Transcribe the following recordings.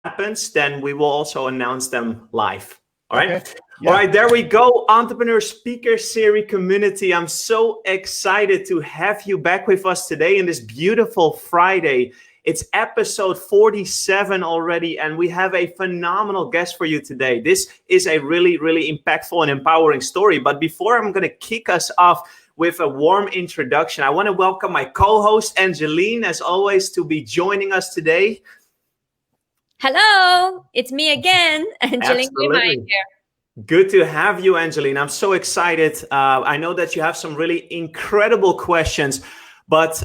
happens, then we will also announce them live. All right. Okay. Yeah. All right. There we go. Entrepreneur Speaker Series community. I'm so excited to have you back with us today in this beautiful Friday. It's episode 47 already, and we have a phenomenal guest for you today. This is a really, really impactful and empowering story. But before I'm going to kick us off with a warm introduction, I want to welcome my co-host, Angeline, as always, to be joining us today. Hello, it's me again, Angeline. Good to have you, Angeline. I'm so excited. I know that you have some really incredible questions, but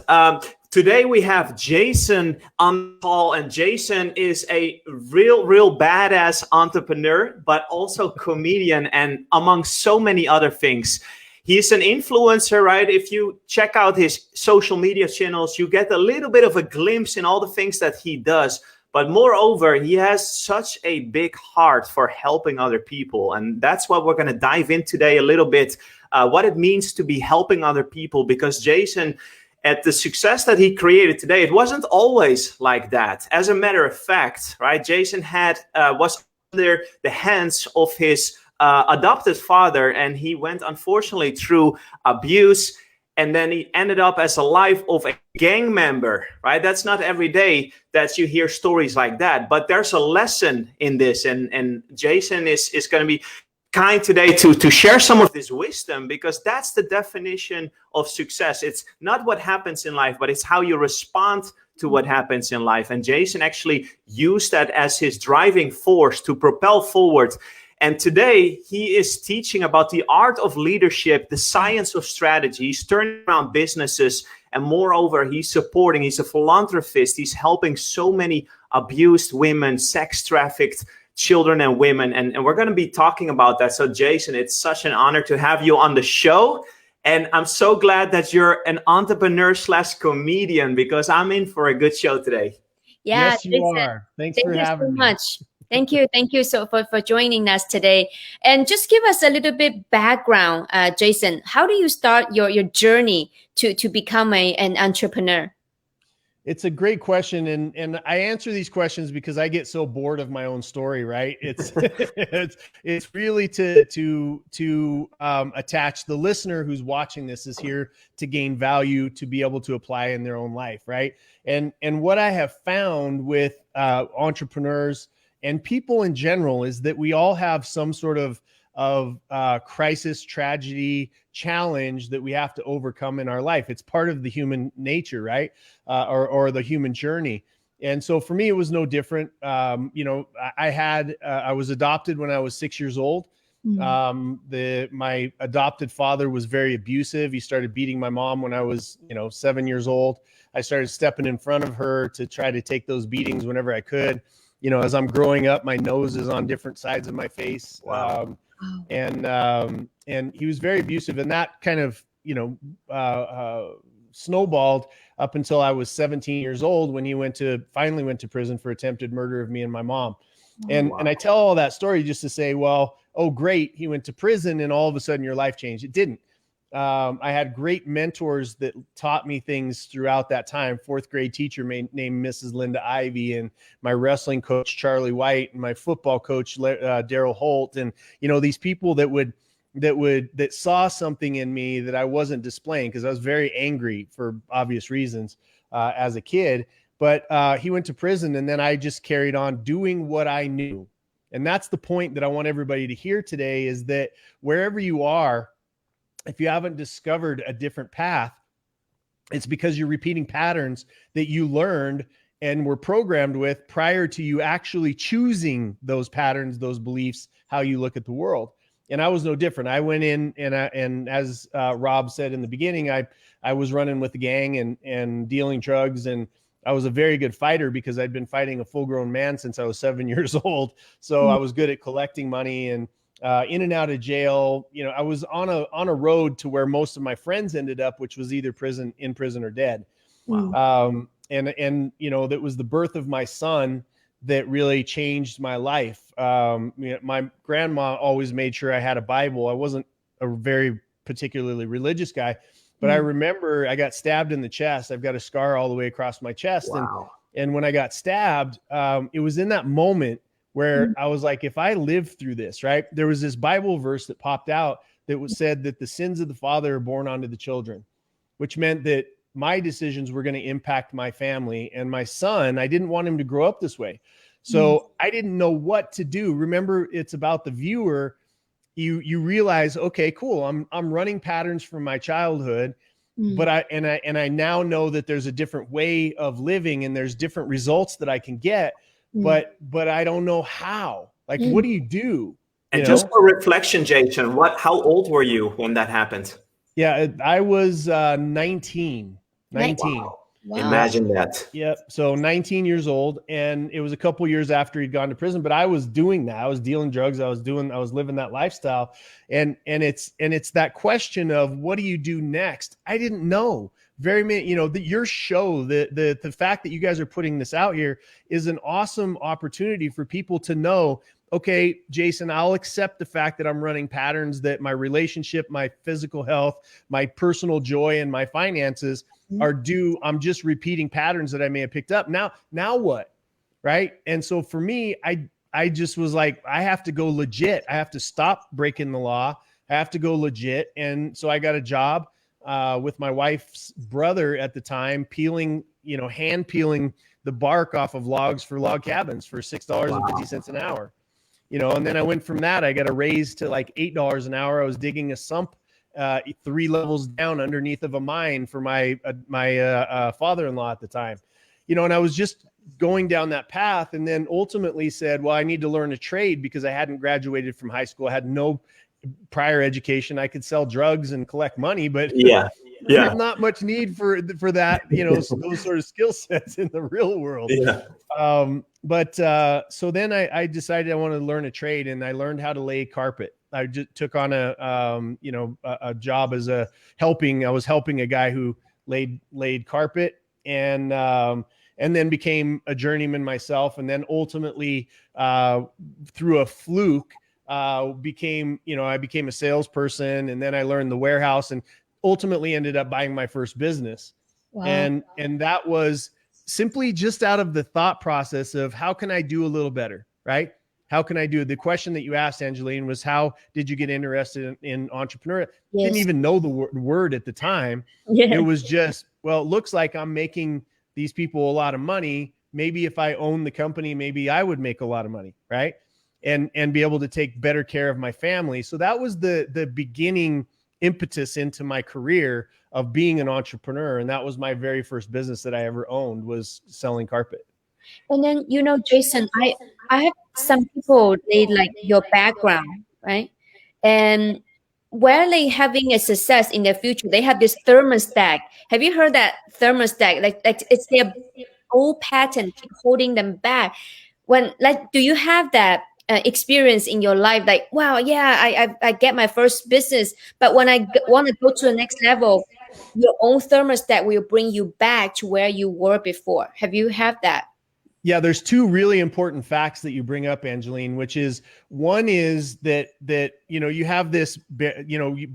today we have Jason on the call, and Jason is a real badass entrepreneur, but also comedian, and among so many other things. He's an influencer, right? If you check out his social media channels, you get a little bit of a glimpse in all the things that he does. But moreover, he has such a big heart for helping other people. And that's what we're going to dive in today a little bit, what it means to be helping other people. Because Jason, at the success that he created today, it wasn't always like that. As a matter of fact, right, Jason was under the hands of his adopted father, and he went, unfortunately, through abuse. And then he ended up as a life of a gang member, right? That's not every day that you hear stories like that. But there's a lesson in this. And Jason is going to be kind today to share some of this wisdom, because that's the definition of success. It's not what happens in life, but it's how you respond to what happens in life. And Jason actually used that as his driving force to propel forward. And today he is teaching about the art of leadership, the science of strategy. He's turning around businesses, and moreover, he's a philanthropist. He's helping so many abused women, sex trafficked children and women. And we're going to be talking about that. So Jason, it's such an honor to have you on the show. And I'm so glad that you're an entrepreneur/comedian, because I'm in for a good show today. Yeah, yes, you are. Thanks for having me. Much. Thank you so for joining us today. And just give us a little bit background, Jason. How do you start your journey to become an entrepreneur? It's a great question, and I answer these questions because I get so bored of my own story. Right? It's it's really to attach the listener who's watching this is here to gain value, to be able to apply in their own life. Right? And what I have found with entrepreneurs and people in general is that we all have some sort of crisis, tragedy, challenge that we have to overcome in our life. It's part of the human nature, right? Or the human journey. And so for me, it was no different. I was adopted when I was 6 years old. Mm-hmm. My adopted father was very abusive. He started beating my mom when I was, 7 years old. I started stepping in front of her to try to take those beatings whenever I could. As I'm growing up, my nose is on different sides of my face. Wow. And he was very abusive, and that kind of, snowballed up until I was 17 years old, when he finally went to prison for attempted murder of me and my mom. And I tell all that story just to say, well, oh, great, he went to prison and all of a sudden your life changed. It didn't. I had great mentors that taught me things throughout that time. Fourth grade teacher named Mrs. Linda Ivy, and my wrestling coach, Charlie White, and my football coach, Daryl Holt. And, these people that saw something in me that I wasn't displaying, because I was very angry for obvious reasons as a kid. But he went to prison, and then I just carried on doing what I knew. And that's the point that I want everybody to hear today, is that wherever you are, if you haven't discovered a different path, it's because you're repeating patterns that you learned and were programmed with prior to you actually choosing those patterns, those beliefs, how you look at the world. And I was no different. I went in and as Rob said in the beginning, I was running with the gang and dealing drugs, and I was a very good fighter because I'd been fighting a full-grown man since I was 7 years old. So I was good at collecting money and in and out of jail. I was on a road to where most of my friends ended up, which was either in prison or dead. Wow. And that was the birth of my son that really changed my life. My grandma always made sure I had a Bible. I wasn't a very particularly religious guy, but I remember I got stabbed in the chest. I've got a scar all the way across my chest. Wow. And when I got stabbed, it was in that moment where I was like, if I live through this, right? There was this Bible verse that popped out that was said that the sins of the father are born onto the children, which meant that my decisions were going to impact my family and my son. I didn't want him to grow up this way. So I didn't know what to do. Remember, it's about the viewer. You realize, okay, cool. I'm running patterns from my childhood, but I now know that there's a different way of living and there's different results that I can get, but I don't know how. Like, what do you do? And just for reflection, Jason, how old were you when that happened? Yeah, I was 19. Wow. Imagine that. Yep. So 19 years old, and it was a couple years after he'd gone to prison, but I was doing that. I was dealing drugs. I was living that lifestyle. And it's that question of what do you do next? I didn't know. Very many, your show, the fact that you guys are putting this out here is an awesome opportunity for people to know, okay, Jason, I'll accept the fact that I'm running patterns, that my relationship, my physical health, my personal joy, and my finances are due. I'm just repeating patterns that I may have picked up. Now what? Right. And so for me, I just was like, I have to go legit. I have to stop breaking the law. I have to go legit. And so I got a job with my wife's brother at the time, hand peeling the bark off of logs for log cabins for $6.50 an hour. And then I went from that. I got a raise to like $8 an hour. I was digging a sump 3 levels down underneath of a mine for my father-in-law at the time, and I was just going down that path, and then ultimately said, well, I need to learn a trade because I hadn't graduated from high school. I had no prior education. I could sell drugs and collect money, but there's not much need for that, those sort of skill sets in the real world. So then I decided I wanted to learn a trade, and I learned how to lay carpet. I just took on a job as I was helping a guy who laid carpet, and then became a journeyman myself. And then ultimately, through a fluke, I became a salesperson, and then I learned the warehouse, and ultimately ended up buying my first business. Wow. And that was simply just out of the thought process of how can I do a little better, right? How can I do it? The question that you asked, Angeline, was how did you get interested in entrepreneurship? Yes. Didn't even know the word at the time. Yeah. It was just, well, it looks like I'm making these people a lot of money. Maybe if I own the company, maybe I would make a lot of money, right? And be able to take better care of my family. So that was the beginning impetus into my career of being an entrepreneur. And that was my very first business that I ever owned, was selling carpet. And then, Jason, I have some people, they like your background, right? And where they having a success in the future, they have this thermostat. Have you heard that thermostat? Like it's their old pattern keep holding them back. Do you have that experience in your life? Like, wow, yeah, I get my first business, but when I want to go to the next level, your own thermostat will bring you back to where you were before. Have you had that? Yeah, there's 2 really important facts that you bring up, Angeline, which is, one is that you have this,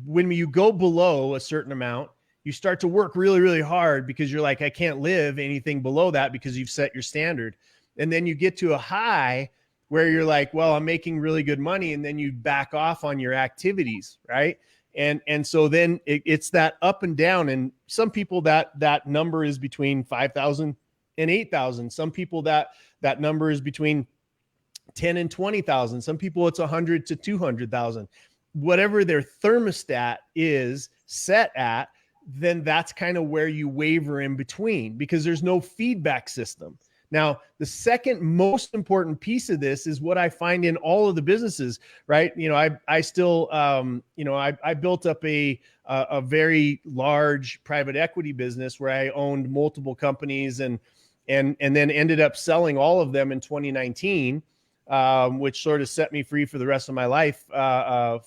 when you go below a certain amount, you start to work really, really hard because you're like, I can't live anything below that because you've set your standard. And then you get to a high where you're like, well, I'm making really good money. And then you back off on your activities, right? And so then it's that up and down. And some people that number is between 5,000 and 8,000. Some people that number is between 10 and 20,000. Some people it's 100 to 200,000. Whatever their thermostat is set at, then that's kind of where you waver in between, because there's no feedback system. Now, the second most important piece of this is what I find in all of the businesses, right? I still, I built up a very large private equity business where I owned multiple companies and then ended up selling all of them in 2019, which sort of set me free for the rest of my life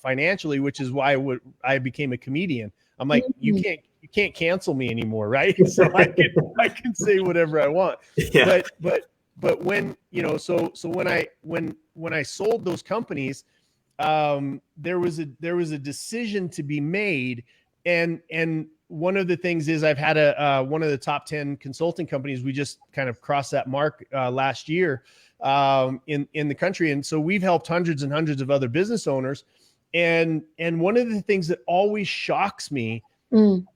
financially, which is why I became a comedian. I'm like, you can't cancel me anymore, right? So I can say whatever I want. Yeah. But when when I sold those companies, there was a decision to be made, and one of the things is I've had one of the top 10 consulting companies. We just kind of crossed that mark last year in the country. And so we've helped hundreds and hundreds of other business owners. And one of the things that always shocks me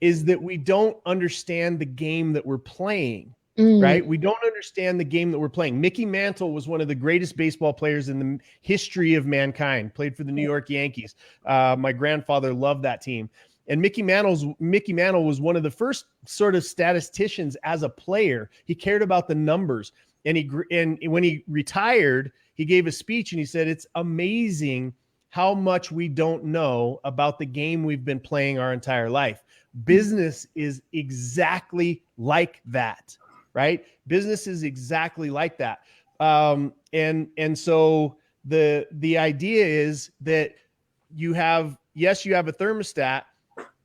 is that we don't understand the game that we're playing, right? We don't understand the game that we're playing. Mickey Mantle was one of the greatest baseball players in the history of mankind, played for the New York Yankees. My grandfather loved that team. And Mickey Mantle was one of the first sort of statisticians as a player. He cared about the numbers. And when he retired, he gave a speech and he said, it's amazing how much we don't know about the game we've been playing our entire life. Business is exactly like that, right? Business is exactly like that. And so the idea is that you have a thermostat,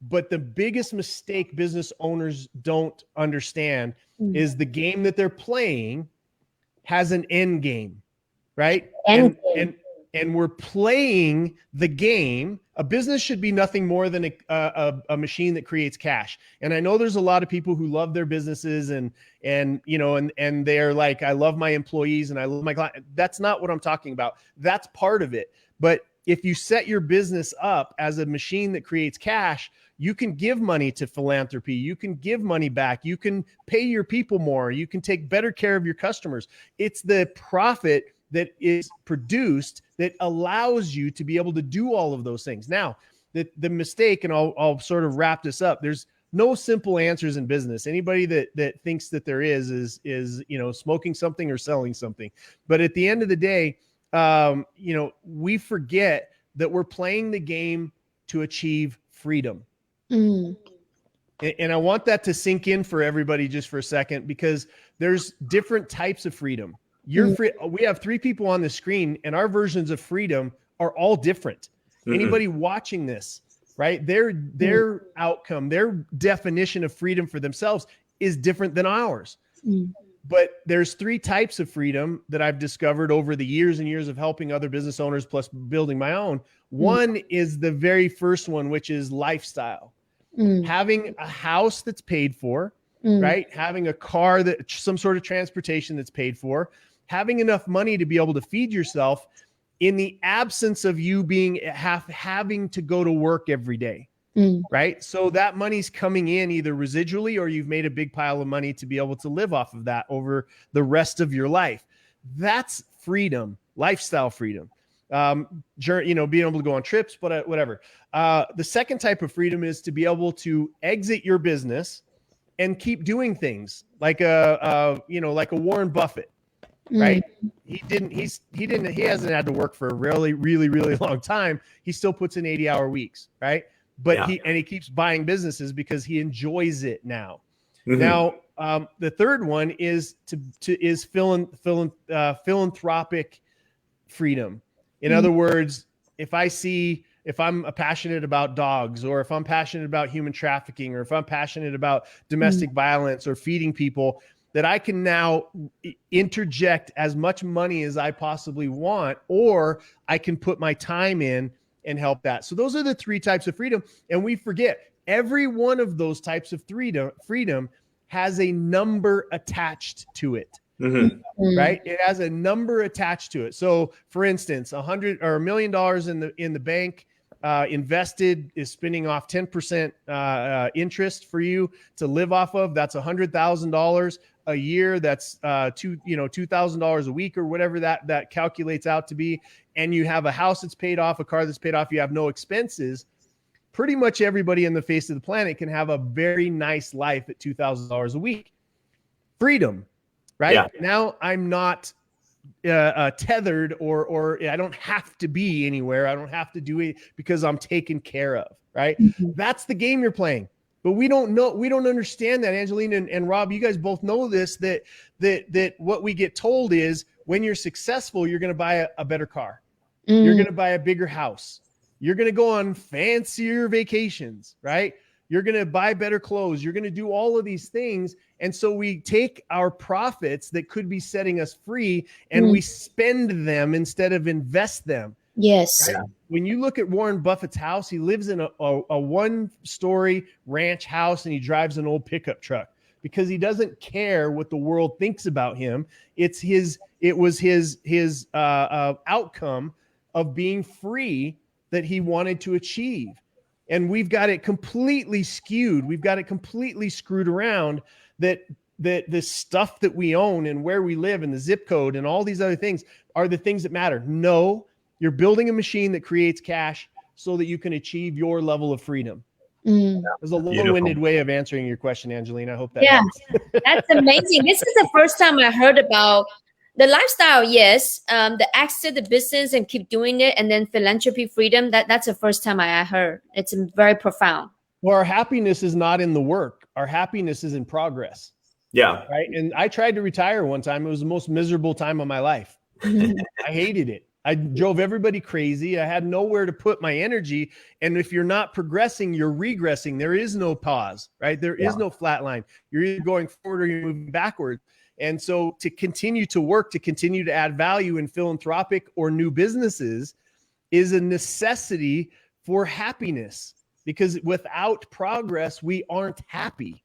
but the biggest mistake business owners don't understand is the game that they're playing has an end game, right? And we're playing the game. A business should be nothing more than a machine that creates cash. And I know there's a lot of people who love their businesses and they're like, I love my employees and I love my client. That's not what I'm talking about. That's part of it. But if you set your business up as a machine that creates cash, you can give money to philanthropy. You can give money back. You can pay your people more. You can take better care of your customers. It's the profit that is produced that allows you to be able to do all of those things. Now, the mistake, and I'll sort of wrap this up. There's no simple answers in business. Anybody that thinks that there is smoking something or selling something. But at the end of the day, we forget that we're playing the game to achieve freedom. And I want that to sink in for everybody just for a second, because there's different types of freedom. We have 3 people on the screen and our versions of freedom are all different. Anybody watching this, right? Their outcome, their definition of freedom for themselves is different than ours. But there's 3 types of freedom that I've discovered over the years and years of helping other business owners plus building my own. One is the very first one, which is lifestyle. Having a house that's paid for, right? Having a car, some sort of transportation that's paid for, having enough money to be able to feed yourself in the absence of you having to go to work every day. Right? So that money's coming in either residually or you've made a big pile of money to be able to live off of that over the rest of your life. That's freedom, lifestyle freedom. Being able to go on trips, but whatever. The second type of freedom is to be able to exit your business and keep doing things like a Warren Buffett, right? He hasn't had to work for a really, really, really long time. He still puts in 80-hour weeks, right? But he keeps buying businesses because he enjoys it now. Now, the third one is philanthropic freedom. In other words, if I'm passionate about dogs, or if I'm passionate about human trafficking, or if I'm passionate about domestic violence or feeding people, that I can now interject as much money as I possibly want, or I can put my time in and help that. So those are the 3 types of freedom. And we forget every one of those types of freedom has a number attached to it. Right? It has a number attached to it. So for instance, $100 or $1 million in the bank invested is spinning off 10% interest for you to live off of. That's $100,000 a year. That's $2,000 a week or whatever that calculates out to be. And you have a house that's paid off, a car that's paid off. You have no expenses. Pretty much everybody on the face of the planet can have a very nice life at $2,000 a week. Freedom, right? Yeah. Now I'm not tethered or I don't have to be anywhere. I don't have to do it because I'm taken care of, right? That's the game you're playing. But we don't understand that, Angelina and Rob, you guys both know this, that what we get told is when you're successful, you're going to buy a better car. You're going to buy a bigger house. You're going to go on fancier vacations, right? You're going to buy better clothes. You're going to do all of these things. And so we take our profits that could be setting us free and we spend them instead of invest them. Yes. Right? When you look at Warren Buffett's house, he lives in a one-story ranch house and he drives an old pickup truck because he doesn't care what the world thinks about him. It was his outcome of being free that he wanted to achieve. And we've got it completely skewed. We've got it completely screwed around that the stuff that we own and where we live and the zip code and all these other things are the things that matter. No, you're building a machine that creates cash so that you can achieve your level of freedom. Mm. It was a long-winded way of answering your question, Angelina. I hope that Yeah, helps. that's amazing. This is the first time I heard about the lifestyle. Yes, the exit the business and keep doing it, and then philanthropy freedom. That's the first time I heard. It's very profound. Well, our happiness is not in the work. Our happiness is in progress. Yeah. Right. And I tried to retire one time. It was the most miserable time of my life. I hated it. I drove everybody crazy. I had nowhere to put my energy. And if you're not progressing, you're regressing. There is no pause, right? There is no flat line. You're either going forward or you're moving backward. And so to continue to work, to continue to add value in philanthropic or new businesses is a necessity for happiness, because without progress, we aren't happy.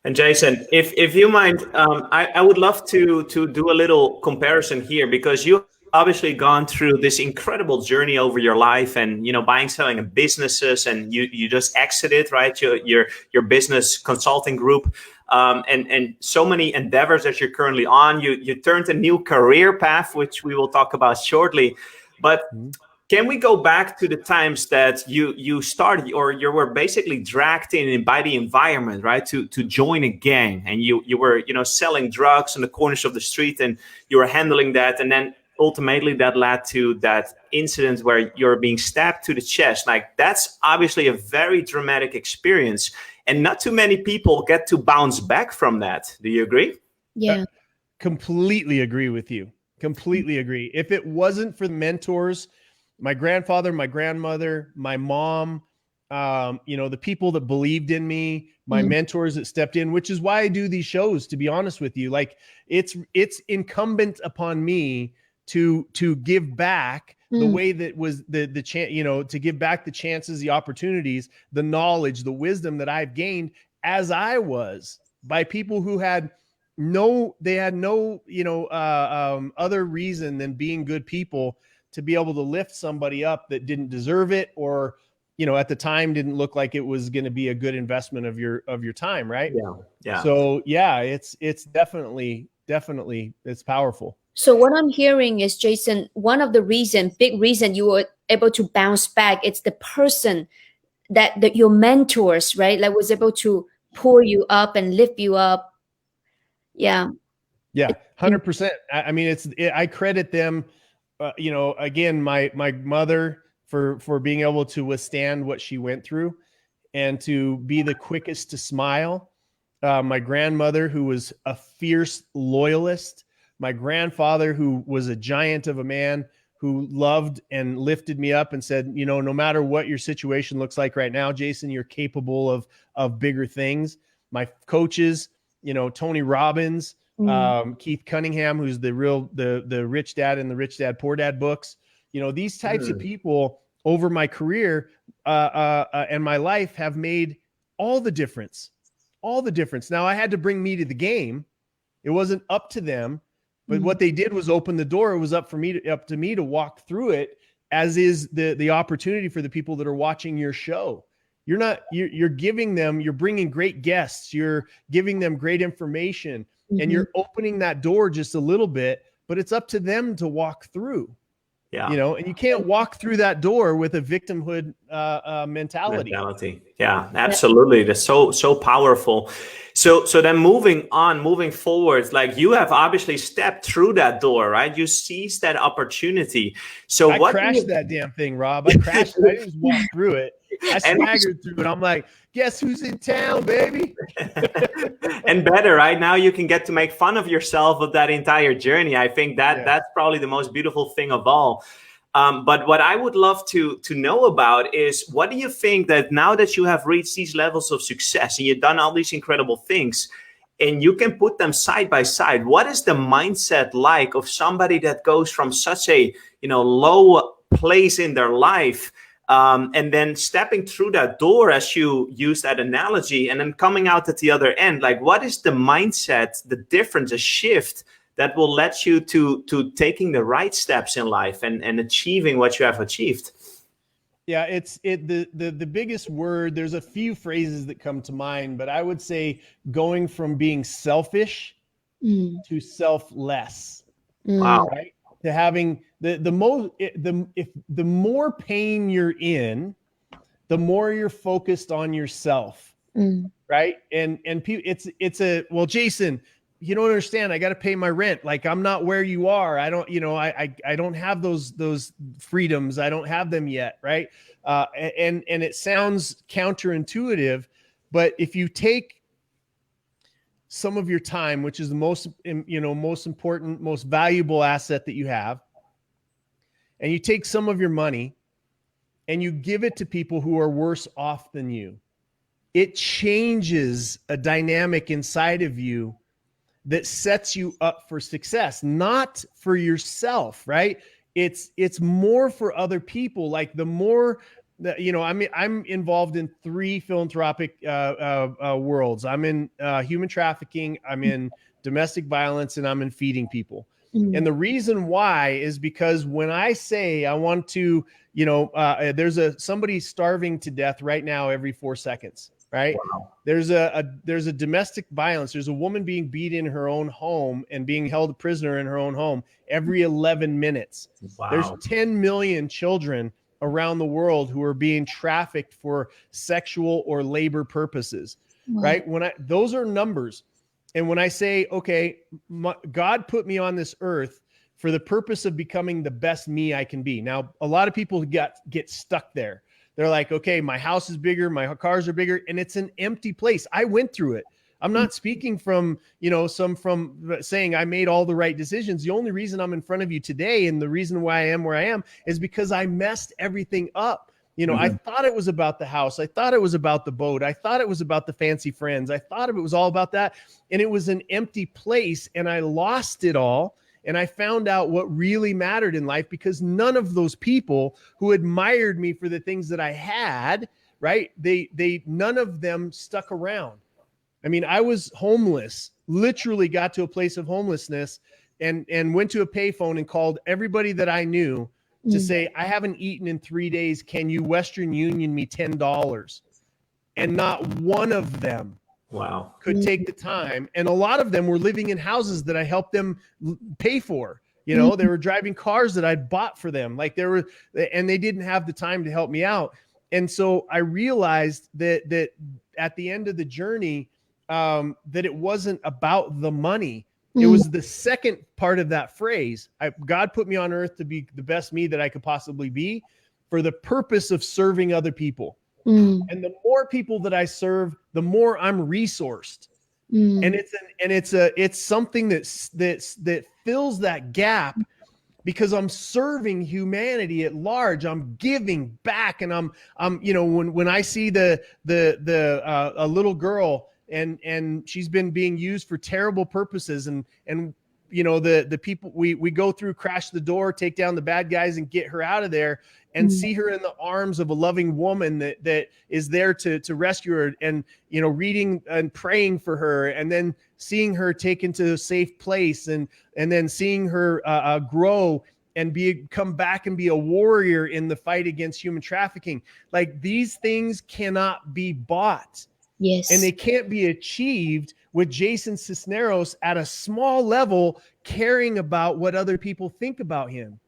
And Jason, if you mind, I would love to do a little comparison here, because you obviously gone through this incredible journey over your life, and buying, selling businesses, and you just exited, right, your business consulting group, and so many endeavors that you're currently on. You turned a new career path, which we will talk about shortly, but can we go back to the times that you started, or you were basically dragged in by the environment, right, to join a gang, and you were selling drugs on the corners of the street, and you were handling that, and then ultimately that led to that incident where you're being stabbed to the chest. Like, that's obviously a very dramatic experience, and not too many people get to bounce back from that. Do you agree? Yeah. Completely agree with you. Completely agree. If it wasn't for the mentors, my grandfather, my grandmother, my mom, the people that believed in me, my mentors that stepped in, which is why I do these shows, to be honest with you. Like, it's incumbent upon me to give back the way that was the chance, to give back the chances, the opportunities, the knowledge, the wisdom that I've gained as I was, by people who had no other reason than being good people to be able to lift somebody up that didn't deserve it, or at the time didn't look like it was going to be a good investment of your time, right? Yeah. So yeah, it's definitely it's powerful. So what I'm hearing is, Jason, one of the big reason you were able to bounce back, it's the person that your mentors, right, that was able to pull you up and lift you up. Yeah. Yeah, 100%. I mean, I credit them. Again, my mother for being able to withstand what she went through and to be the quickest to smile. My grandmother, who was a fierce loyalist. My grandfather, who was a giant of a man, who loved and lifted me up and said, no matter what your situation looks like right now, Jason, you're capable of bigger things. My coaches, Tony Robbins, Keith Cunningham, who's the Rich Dad and the Rich Dad Poor Dad books. These types of people over my career and my life have made all the difference. Now, I had to bring me to the game. It wasn't up to them, but what they did was open the door. It was up to me to walk through it, as is the opportunity for the people that are watching your show. You're giving them, you're bringing great guests, you're giving them great information, and you're opening that door just a little bit, but it's up to them to walk through. Yeah. And you can't walk through that door with a victimhood mentality. Yeah, absolutely. That's so powerful. So then moving forward, like, you have obviously stepped through that door, right? You seized that opportunity. So I crashed that damn thing, Rob. I crashed it. I didn't just walk through it. I swaggered through it. I'm like, guess who's in town, baby? And better, right? Now you can get to make fun of yourself of that entire journey. I think that's probably the most beautiful thing of all. But what I would love to know about is, what do you think that now that you have reached these levels of success and you've done all these incredible things, and you can put them side by side. What is the mindset like of somebody that goes from such a low place in their life, and then stepping through that door, as you use that analogy, and then coming out at the other end? Like, what is the mindset, the difference, a shift that will let you to taking the right steps in life and achieving what you have achieved? Yeah, the biggest word. There's a few phrases that come to mind, but I would say going from being selfish to selfless. Wow. Right? To having the more pain you're in, the more you're focused on yourself. Right? And it's well, Jason, you don't understand. I got to pay my rent. Like, I'm not where you are. I don't, I don't have those freedoms. I don't have them yet. Right. And it sounds counterintuitive, but if you take some of your time, which is the most important, most valuable asset that you have, and you take some of your money and you give it to people who are worse off than you, it changes a dynamic inside of you that sets you up for success, not for yourself, right? It's more for other people. Like, the more that, I'm involved in 3 philanthropic worlds. I'm in human trafficking, I'm in domestic violence, and I'm in feeding people. And the reason why is because when I say I want to, there's somebody starving to death right now every 4 seconds. Right. Wow. There's a domestic violence. There's a woman being beaten in her own home and being held a prisoner in her own home every 11 minutes. Wow. There's 10 million children around the world who are being trafficked for sexual or labor purposes. Wow. Right. Those are numbers. And when I say, okay, God put me on this earth for the purpose of becoming the best me I can be. Now, a lot of people get stuck there. They're like, okay, my house is bigger, my cars are bigger, and it's an empty place. I went through it. I'm not speaking from saying I made all the right decisions. The only reason I'm in front of you today, and the reason why I am where I am, is because I messed everything up. I thought it was about the house. I thought it was about the boat. I thought it was about the fancy friends. I thought it was all about that. And it was an empty place, and I lost it all. And I found out what really mattered in life, because none of those people who admired me for the things that I had, right? None of them stuck around. I mean, I was homeless, literally got to a place of homelessness, and went to a payphone and called everybody that I knew to say, I haven't eaten in 3 days. Can you Western Union me $10? And not one of them could take the time. And a lot of them were living in houses that I helped them pay for. They were driving cars that I'd bought for them. Like, and they didn't have the time to help me out. And so I realized that at the end of the journey, that it wasn't about the money. It was the second part of that phrase. God put me on earth to be the best me that I could possibly be, for the purpose of serving other people. And the more people that I serve, the more I'm resourced. And it's something that fills that gap, because I'm serving humanity at large. I'm giving back, and I'm when I see a little girl, and she's been being used for terrible purposes, and the people we go through, crash the door, take down the bad guys, and get her out of there, and see her in the arms of a loving woman that is there to rescue her, and reading and praying for her, and then seeing her taken to a safe place, and then seeing her grow and come back and be a warrior in the fight against human trafficking. Like, these things cannot be bought. Yes. And they can't be achieved with Jason Sisneros at a small level, caring about what other people think about him,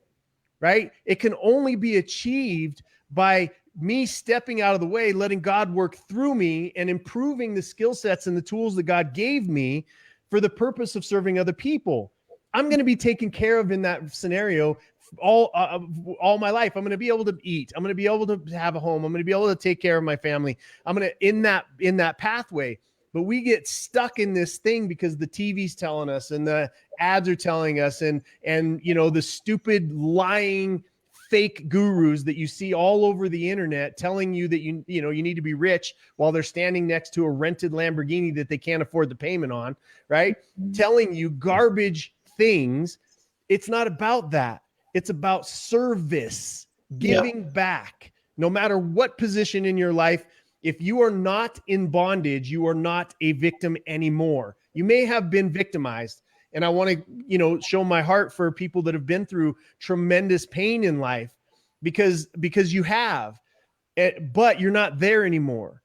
right? It can only be achieved by me stepping out of the way, letting God work through me, and improving the skill sets and the tools that God gave me for the purpose of serving other people. I'm going to be taken care of in that scenario all my life. I'm going to be able to eat. I'm going to be able to have a home. I'm going to be able to take care of my family. I'm going to in that pathway. But we get stuck in this thing because the TV's telling us, and the ads are telling us, and the stupid lying fake gurus that you see all over the internet telling you that you need to be rich while they're standing next to a rented Lamborghini that they can't afford the payment on, right? Telling you garbage things. It's not about that. It's about service, giving back. No matter what position in your life, if you are not in bondage, you are not a victim anymore. You may have been victimized. And I want to, show my heart for people that have been through tremendous pain in life because you have, but you're not there anymore.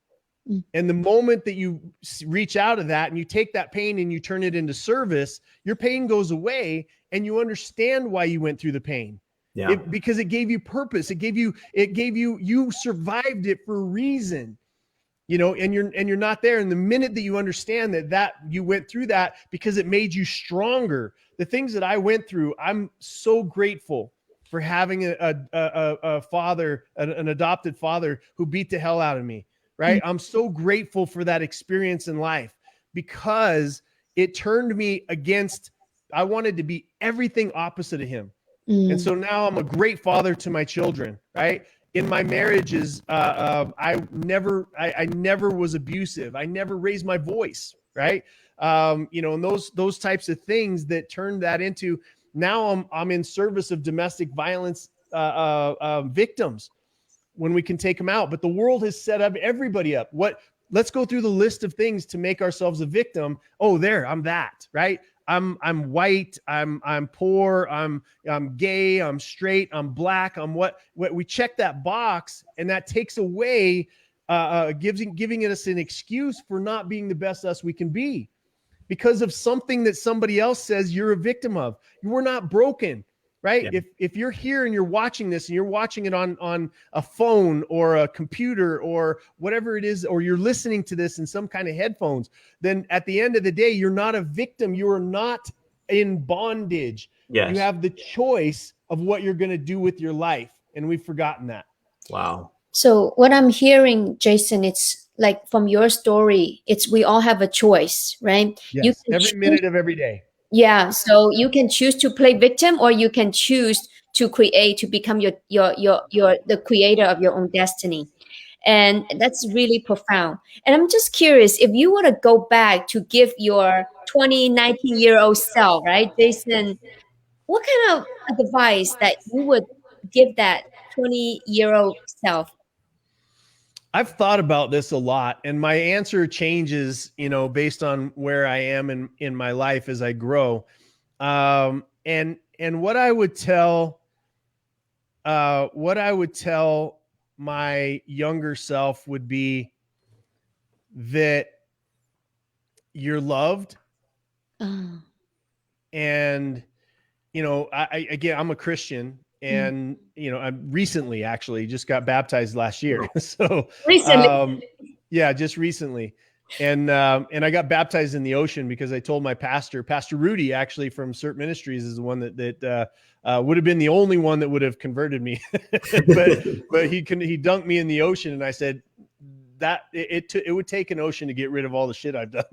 And the moment that you reach out of that and you take that pain and you turn it into service, your pain goes away and you understand why you went through the pain. Yeah. Because it gave you purpose. You survived it for a reason, and you're not there. And the minute that you understand that you went through that because it made you stronger, the things that I went through, I'm so grateful for having a father, an adopted father who beat the hell out of me. Right. I'm so grateful for that experience in life because it turned me against, I wanted to be everything opposite of him. And so now I'm a great father to my children, right? In my marriages, I never was abusive. I never raised my voice, right? And those types of things that turned that into, now I'm in service of domestic violence victims when we can take them out. But the world has set up everybody up. Let's go through the list of things to make ourselves a victim. Oh, there, I'm that, right? I'm white, I'm poor, I'm gay, I'm straight, I'm black, I'm what we check that box, and that takes away giving us an excuse for not being the best us we can be because of something that somebody else says you're a victim of. You were not broken, right? Yeah. If you're here and you're watching this and you're watching it on a phone or a computer or whatever it is, or you're listening to this in some kind of headphones, then at the end of the day, you're not a victim. You are not in bondage. Yes. You have the choice of what you're going to do with your life. And we've forgotten that. Wow. So what I'm hearing, Jason, it's like from your story, we all have a choice, right? Yes, every minute of every day. Yeah, so you can choose to play victim, or you can choose to create, to become the creator of your own destiny. And that's really profound. And I'm just curious, if you were to go back to give your 19-year-old self, right, Jason, what kind of advice that you would give that 20-year-old self? I've thought about this a lot, and my answer changes, based on where I am in my life as I grow. And what I would tell my younger self would be that you're loved. And, I'm a Christian. And, I recently actually just got baptized last year. So recently, just recently. And I got baptized in the ocean because I told my Pastor Rudy, actually from CERT Ministries, is the one that would have been the only one that would have converted me. but he dunked me in the ocean. And I said that it would take an ocean to get rid of all the shit I've done.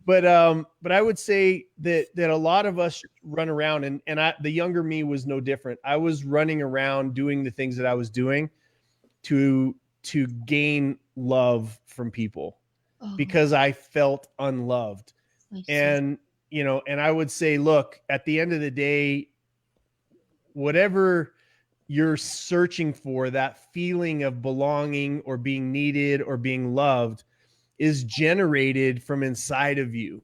But I would say that a lot of us run around, and the younger me was no different. I was running around doing the things that I was doing to gain love from people because I felt unloved. And I would say, look, at the end of the day, whatever you're searching for, that feeling of belonging or being needed or being loved, is generated from inside of you,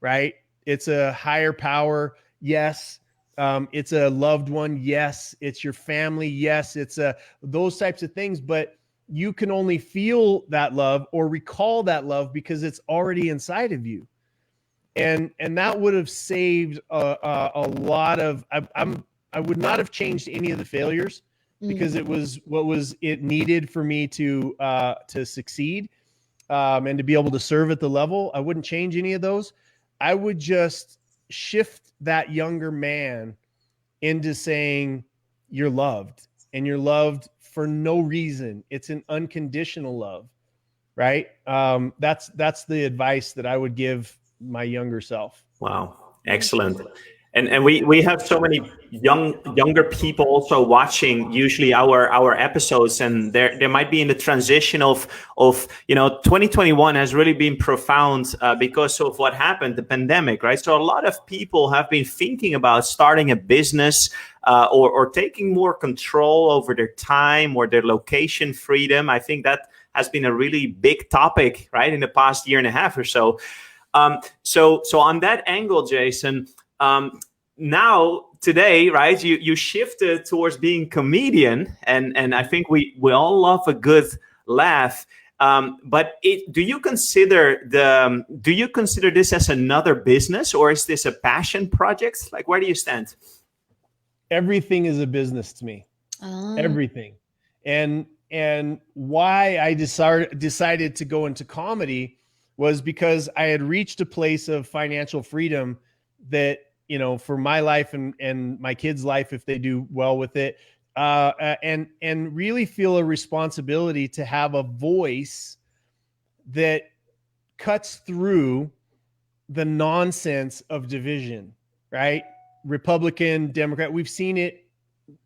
right? It's a higher power. Yes. It's a loved one. Yes. It's your family. Yes. It's those types of things, but you can only feel that love or recall that love because it's already inside of you. And that would have saved a lot of, I would not have changed any of the failures because it was what was it needed for me to succeed. And to be able to serve at the level. I wouldn't change any of those. I would just shift that younger man into saying you're loved, and you're loved for no reason. It's an unconditional love, right? That's the advice that I would give my younger self. Wow. Excellent. And we have so many younger people also watching usually our episodes, and there might be in the transition of 2021 has really been profound because of what happened, the pandemic, right? So a lot of people have been thinking about starting a business or taking more control over their time or their location freedom. I think that has been a really big topic, right, in the past year and a half or so. So on that angle, Jason, now today, right, you shifted towards being comedian, and I think we all love a good laugh. But do you consider this as another business, or is this a passion project? Like, where do you stand? Everything is a business to me. Oh. Everything. And why I decided to go into comedy was because I had reached a place of financial freedom that, for my life and my kids' life, if they do well with it, and really feel a responsibility to have a voice that cuts through the nonsense of division, right? Republican, Democrat. We've seen it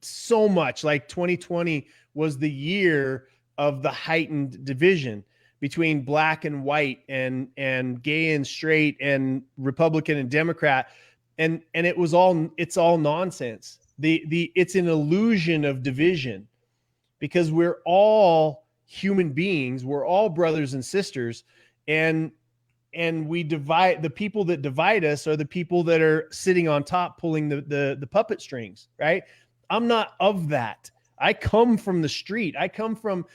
so much. Like 2020 was the year of the heightened division between black and white and gay and straight and Republican and Democrat. And it's all nonsense. It's an illusion of division because we're all human beings. We're all brothers and sisters. And we divide. The people that divide us are the people that are sitting on top pulling the puppet strings, right? I'm not of that. I come from the street. I come from,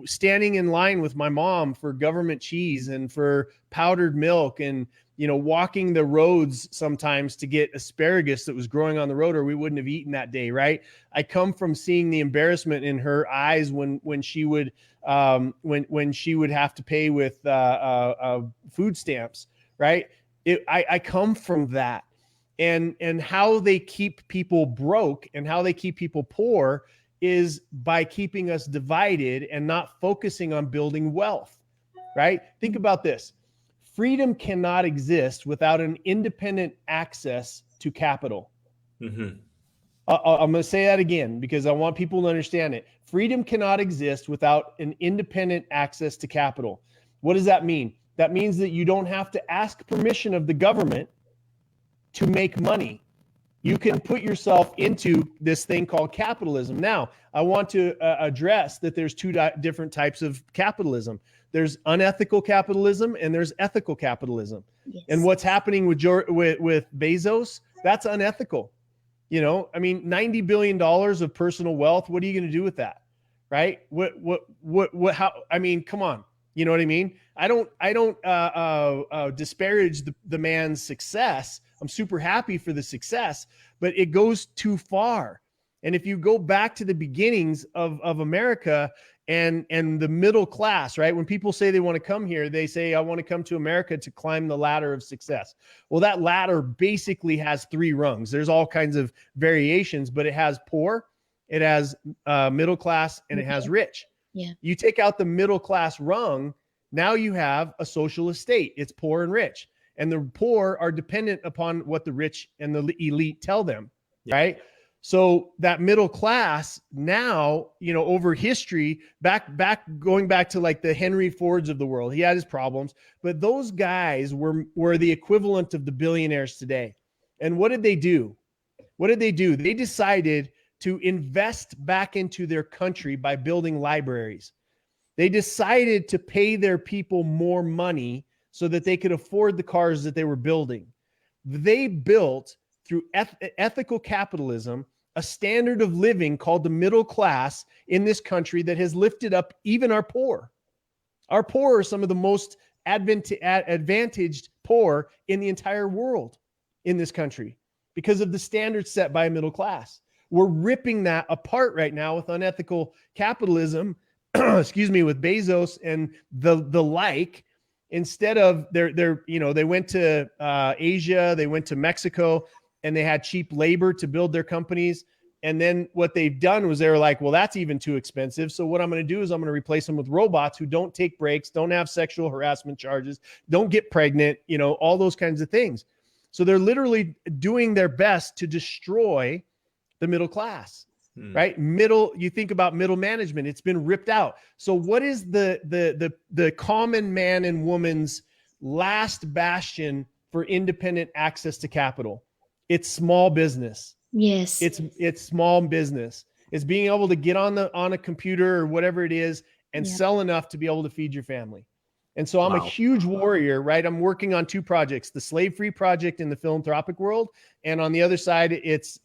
standing in line with my mom for government cheese and for powdered milk and, walking the roads sometimes to get asparagus that was growing on the road or we wouldn't have eaten that day, right? I come from seeing the embarrassment in her eyes when she would when she would have to pay with food stamps, right? I come from that. And how they keep people broke and how they keep people poor is by keeping us divided and not focusing on building wealth, right? Think about this. Freedom cannot exist without an independent access to capital. Mm-hmm. I'm going to say that again because I want people to understand it. Freedom cannot exist without an independent access to capital. What does that mean? That means that you don't have to ask permission of the government to make money. You can put yourself into this thing called capitalism. Now, I want to address that there's two different types of capitalism. There's unethical capitalism and there's ethical capitalism. Yes. And what's happening with Bezos, that's unethical. $90 billion of personal wealth. What are you going to do with that? Right? How, come on. You know what I mean? I don't disparage the man's success. I'm super happy for the success, but it goes too far. And if you go back to the beginnings of America and the middle class, right? When people say they want to come here, they say, I want to come to America to climb the ladder of success. Well, that ladder basically has 3 rungs. There's all kinds of variations, but it has poor, it has middle class, and it has rich. Yeah. You take out the middle class rung, now you have a socialist state. It's poor and rich. And the poor are dependent upon what the rich and the elite tell them, right? So that middle class now, over history, going back to like the Henry Fords of the world, he had his problems, but those guys were the equivalent of the billionaires today. And what did they do? They decided to invest back into their country by building libraries. They decided to pay their people more money so that they could afford the cars that they were building. They built, through ethical capitalism, a standard of living called the middle class in this country that has lifted up even our poor. Our poor are some of the most advantaged poor in the entire world in this country because of the standards set by a middle class. We're ripping that apart right now with unethical capitalism, with Bezos and the like. Instead of they went to Asia, they went to Mexico, and they had cheap labor to build their companies. And then what they've done was they were like, well, that's even too expensive. So what I'm going to do is I'm going to replace them with robots who don't take breaks, don't have sexual harassment charges, don't get pregnant, all those kinds of things. So they're literally doing their best to destroy the middle class, right? You think about middle management, it's been ripped out. So what is the common man and woman's last bastion for independent access to capital? It's small business. Yes. It's small business. It's being able to get on a computer or whatever it is and sell enough to be able to feed your family. And so I'm a huge warrior, right? I'm working on 2 projects, the slave-free project in the philanthropic world. And on the other side, it's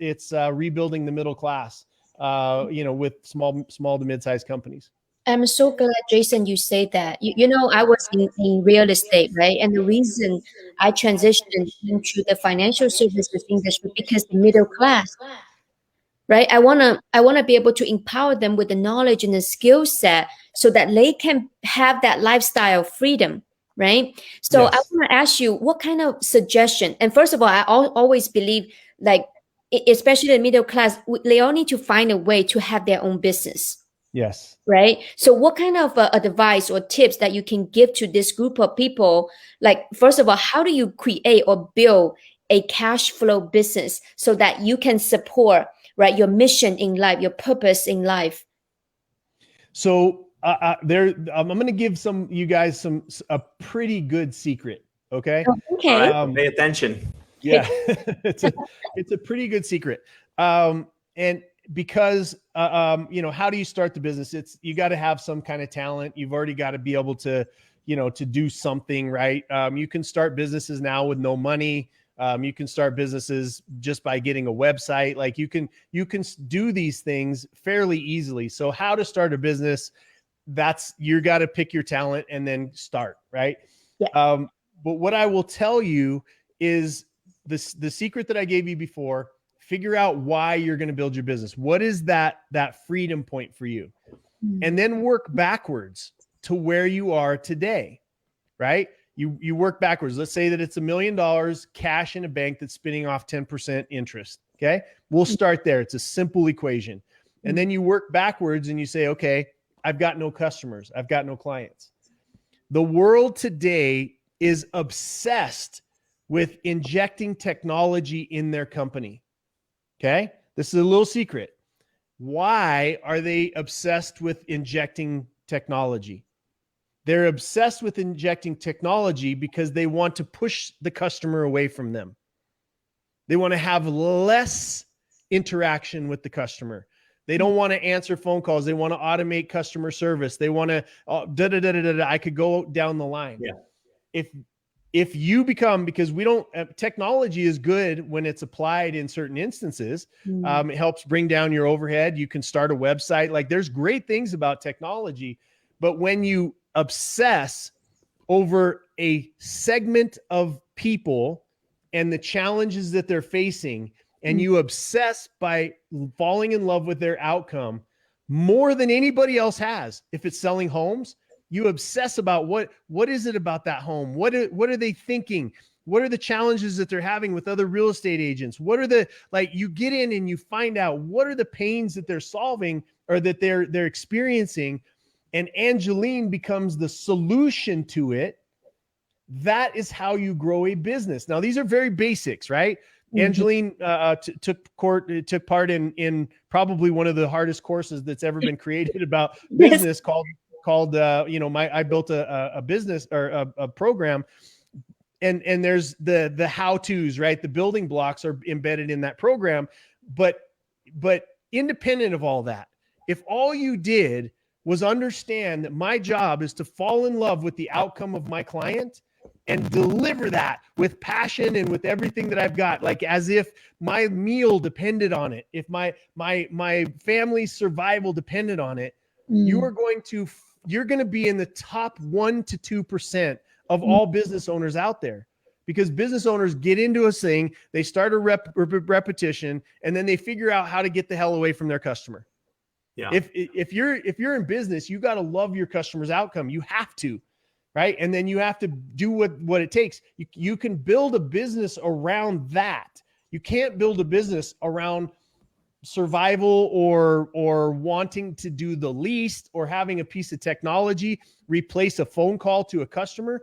rebuilding the middle class, with small to mid-sized companies. I'm so glad, Jason, you say that. You know, I was in real estate, right? And the reason I transitioned into the financial services industry because the middle class, right? I wanna be able to empower them with the knowledge and the skill set so that they can have that lifestyle freedom, right? So I want to ask you, what kind of suggestion? And first of all, I always believe, like, especially the middle class, they all need to find a way to have their own business. Yes. Right. So what kind of advice or tips that you can give to this group of people? Like, first of all, how do you create or build a cash flow business so that you can support, right, your mission in life, your purpose in life? So I'm going to give you guys a pretty good secret. Okay. Okay. All right, pay attention. Yeah, it's a pretty good secret. And because, how do you start the business? You got to have some kind of talent. You've already got to be able to, to do something, right? You can start businesses now with no money. You can start businesses just by getting a website. Like you can do these things fairly easily. So how to start a business, you got to pick your talent and then start, right? Yeah. But what I will tell you is the secret that I gave you before. Figure out why you're going to build your business. What is that freedom point for you? And then work backwards to where you are today, right? You work backwards. Let's say that it's $1 million cash in a bank that's spinning off 10% interest. Okay. We'll start there. It's a simple equation. And then you work backwards and you say, okay, I've got no customers. I've got no clients. The world today is obsessed with injecting technology in their company. Okay. This is a little secret. Why are they obsessed with injecting technology? They're obsessed with injecting technology because they want to push the customer away from them. They want to have less interaction with the customer. They don't want to answer phone calls. They want to automate customer service. They want to I could go down the line. Yeah. If you become, because technology is good when it's applied in certain instances. It helps bring down your overhead. You can start a website. Like there's great things about technology, but when you obsess over a segment of people and the challenges that they're facing, and you obsess by falling in love with their outcome more than anybody else has, if it's selling homes, you obsess about what is it about that home? What are they thinking? What are the challenges that they're having with other real estate agents? What are you get in and you find out what are the pains that they're solving or that they're experiencing, and Angeline becomes the solution to it. That is how you grow a business. Now, these are very basics, right? Angeline took part in probably one of the hardest courses that's ever been created about business called I built a business or a program, and there's the how-tos, right? The building blocks are embedded in that program, but independent of all that, if all you did was understand that my job is to fall in love with the outcome of my client and deliver that with passion and with everything that I've got, like as if my meal depended on it, if my family's survival depended on it, you're going to be in the top 1% to 2% of all business owners out there, because business owners get into a thing, they start a repetition, and then they figure out how to get the hell away from their customer. Yeah. If you're in business, you got to love your customer's outcome. You have to, right? And then you have to do what it takes. You can build a business around that. You can't build a business around survival or wanting to do the least or having a piece of technology replace a phone call to a customer.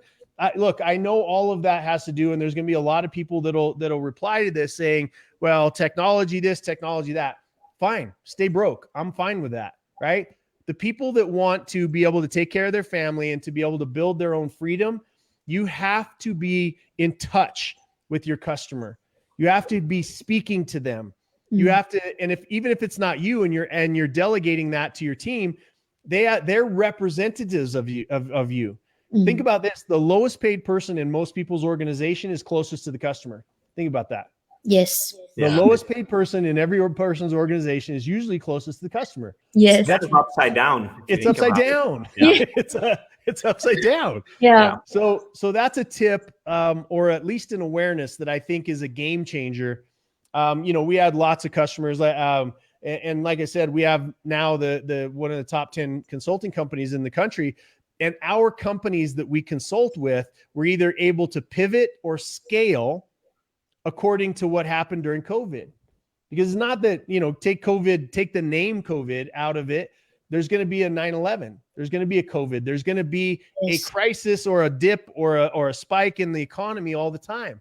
look, I know all of that has to do, and there's going to be a lot of people that'll reply to this saying, well, technology this, technology that. Fine, stay broke. I'm fine with that, right? The people that want to be able to take care of their family and to be able to build their own freedom, you have to be in touch with your customer. You have to be speaking to them. You have to, and even if it's not you and you're delegating that to your team, they're representatives of you. Think about this: the lowest paid person in most people's organization is closest to the customer. Think about that. Yes. The lowest paid person in every person's organization is usually closest to the customer. Yes. That's upside down. It's upside down. Yeah. It's upside down. Yeah. So that's a tip, or at least an awareness that I think is a game changer. We had lots of customers, and like I said, we have now the one of the top 10 consulting companies in the country. And our companies that we consult with were either able to pivot or scale according to what happened during COVID. Because it's not that, take the name COVID out of it. There's going to be a 9/11. There's going to be a COVID. There's going to be a crisis or a dip or a spike in the economy all the time.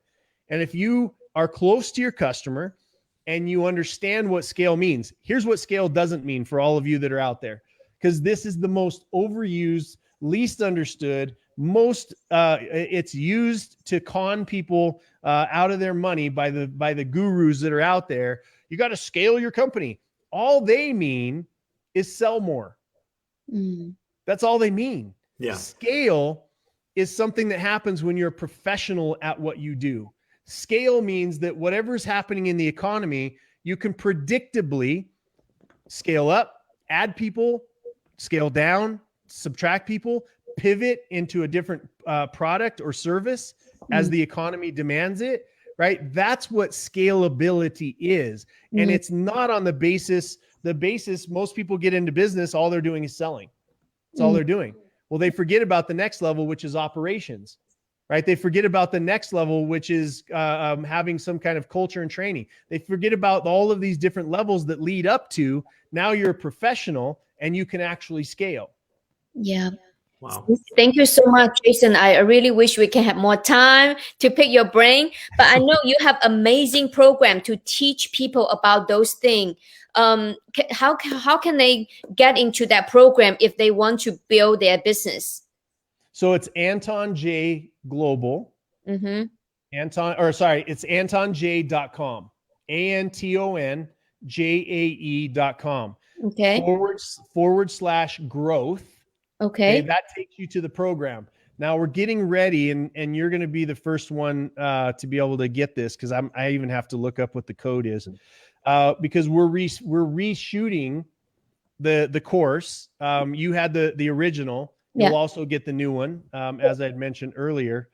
And if you are close to your customer and you understand what scale means, here's what scale doesn't mean for all of you that are out there, because this is the most overused, least understood, it's used to con people out of their money by the gurus that are out there. You got to scale your company. All they mean is sell more. That's all they mean. Yeah. Scale is something that happens when you're a professional at what you do. Scale means that whatever's happening in the economy, you can predictably scale up, add people, scale down, subtract people, pivot into a different product or service as the economy demands it, right? That's what scalability is. And it's not on the basis most people get into business, all they're doing is selling. That's all they're doing. Well, they forget about the next level, which is operations, right? They forget about the next level, which is having some kind of culture and training. They forget about all of these different levels that lead up to now you're a professional and you can actually scale. Yeah. Wow. Thank you so much, Jason. I really wish we can have more time to pick your brain, but I know you have amazing program to teach people about those things. How can they get into that program if they want to build their business? So it's Anton J Global. It's AntonJ.com. AntonJae.com. Okay. /growth. Okay. That takes you to the program. Now we're getting ready, and you're going to be the first one to be able to get this, because I even have to look up what the code is, because we're reshooting the course. You had the original. You'll also get the new one, as I'd mentioned earlier.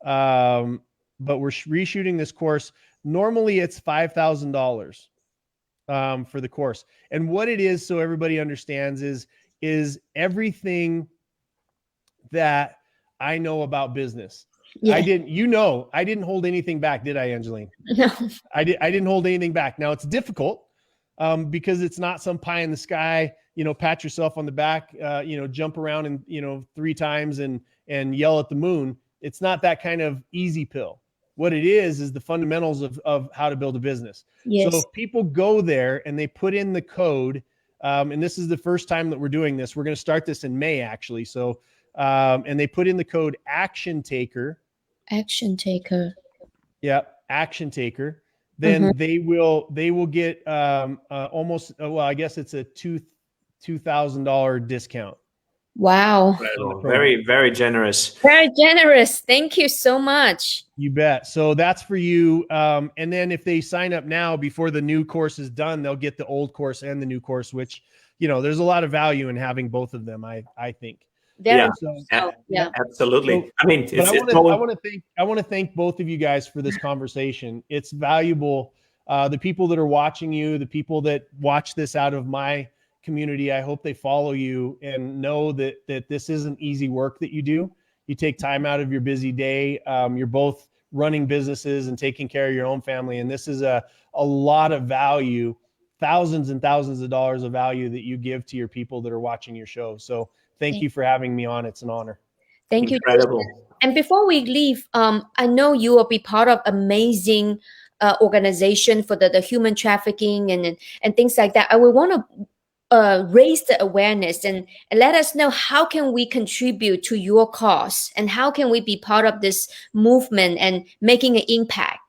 But we're reshooting this course. Normally it's $5,000 for the course, and what it is, so everybody understands, is everything that I know about business. Yeah. I didn't hold anything back, did I, Angeline? No. I didn't hold anything back. Now it's difficult because it's not some pie in the sky, pat yourself on the back, jump around and, 3 times and yell at the moon. It's not that kind of easy pill. What it is the fundamentals of how to build a business. Yes. So if people go there and they put in the code, and this is the first time that we're doing this. We're going to start this in May, actually. So, and they put in the code Action Taker. Action Taker. Yeah, Action Taker. Then they will get almost. Well, I guess it's a $2,000 discount. Wow. Very, very generous. Very generous. Thank you so much. You bet. So that's for you. And then if they sign up now before the new course is done, they'll get the old course and the new course, which, there's a lot of value in having both of them, I think. Yeah. Absolutely. So, I mean, I want to thank both of you guys for this conversation. It's valuable. The people that are watching you, the people that watch this out of my community, I hope they follow you and know that this isn't easy work that you do. You take time out of your busy day. You're both running businesses and taking care of your own family. And this is a lot of value, thousands and thousands of dollars of value that you give to your people that are watching your show. So thank you for having me on. It's an honor. Thank you, Incredible. Jason. And before we leave, I know you will be part of amazing organization for the human trafficking and things like that. I would want to raise the awareness and let us know how can we contribute to your cause and how can we be part of this movement and making an impact.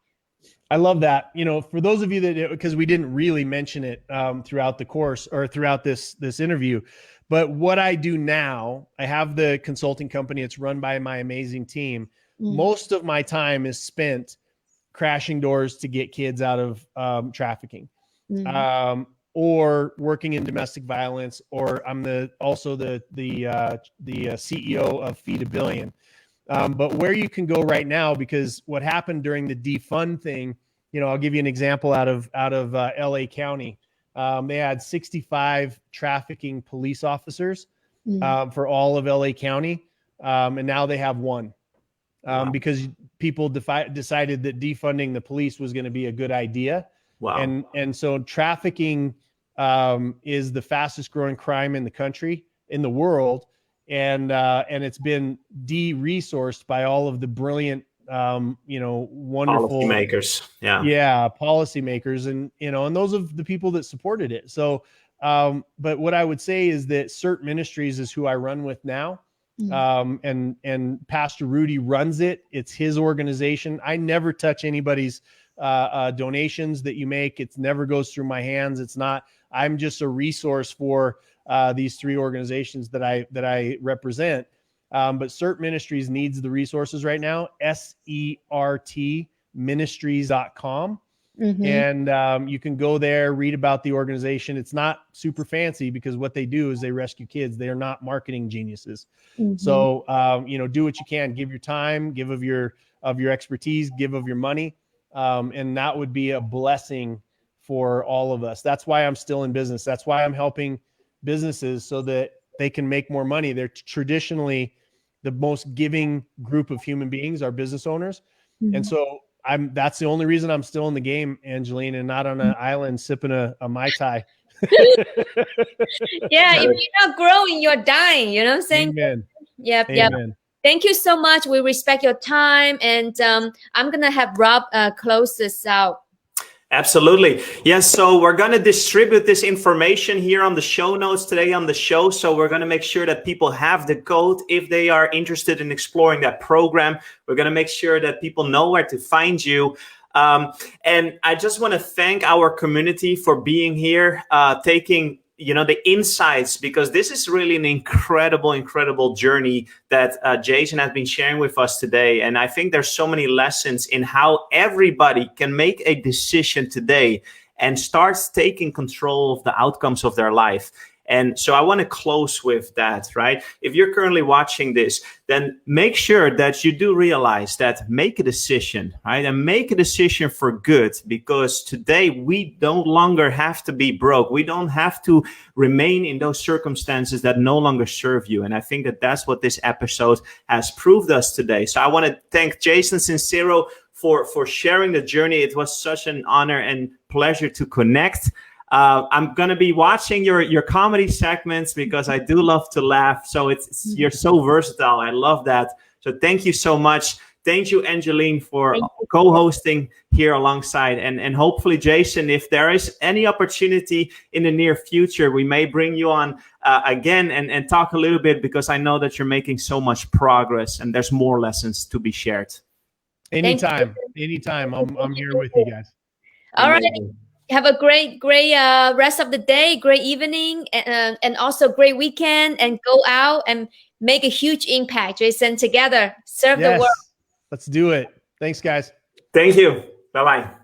I love that. You know, for those of you that, because we didn't really mention it throughout the course or throughout this interview, but what I do now, I have the consulting company. It's run by my amazing team. Most of my time is spent crashing doors to get kids out of trafficking, or working in domestic violence, or I'm also the CEO of Feed a Billion. But where you can go right now, because what happened during the defund thing, you know, I'll give you an example out of LA County. They had 65 trafficking police officers for all of LA County, and now they have one because people decided that defunding the police was going to be a good idea. Wow. And so trafficking is the fastest growing crime in the country, in the world. And it's been de-resourced by all of the brilliant, wonderful policymakers. Policymakers, and those are the people that supported it. So, but what I would say is that CERT Ministries is who I run with now, and Pastor Rudy runs it. It's his organization. I never touch anybody's donations that you make. It never goes through my hands. I'm just a resource for these three organizations that I represent. But CERT Ministries needs the resources right now. SERT ministries.com. And you can go there, read about the organization. It's not super fancy because what they do is they rescue kids. They are not marketing geniuses. So, do what you can. Give your time, give of your expertise, give of your money. And that would be a blessing for all of us. That's why I'm still in business. That's why I'm helping businesses so that they can make more money. They're traditionally the most giving group of human beings, are business owners. And so that's the only reason I'm still in the game, Angeline, and not on an island sipping a Mai Tai. Yeah, if you're not growing, you're dying. You know what I'm saying? Amen. Yep. Amen. Thank you so much. We respect your time. And I'm going to have Rob close this out. Absolutely. Yes. So we're going to distribute this information here on the show notes today on the show. So we're going to make sure that people have the code if they are interested in exploring that program. We're going to make sure that people know where to find you. And I just want to thank our community for being here, taking the insights, because this is really an incredible journey that Jason has been sharing with us today. And I think there's so many lessons in how everybody can make a decision today and starts taking control of the outcomes of their life. And so I want to close with that, right? If you're currently watching this, then make sure that you do realize that make a decision, right? And make a decision for good, because today we no longer have to be broke. We don't have to remain in those circumstances that no longer serve you. And I think that that's what this episode has proved us today. So I want to thank Jason Sisneros for sharing the journey. It was such an honor and pleasure to connect. I'm going to be watching your comedy segments because I do love to laugh. So you're so versatile. I love that. So thank you so much. Thank you, Angeline, for co-hosting here alongside. And hopefully, Jason, if there is any opportunity in the near future, we may bring you on again and talk a little bit, because I know that you're making so much progress and there's more lessons to be shared. Anytime. I'm here with you guys. All right. Have a great rest of the day, great evening, and also great weekend, and go out and make a huge impact, Jason. Together, serve the world. Let's do it. Thanks, guys. Thank you. Bye-bye.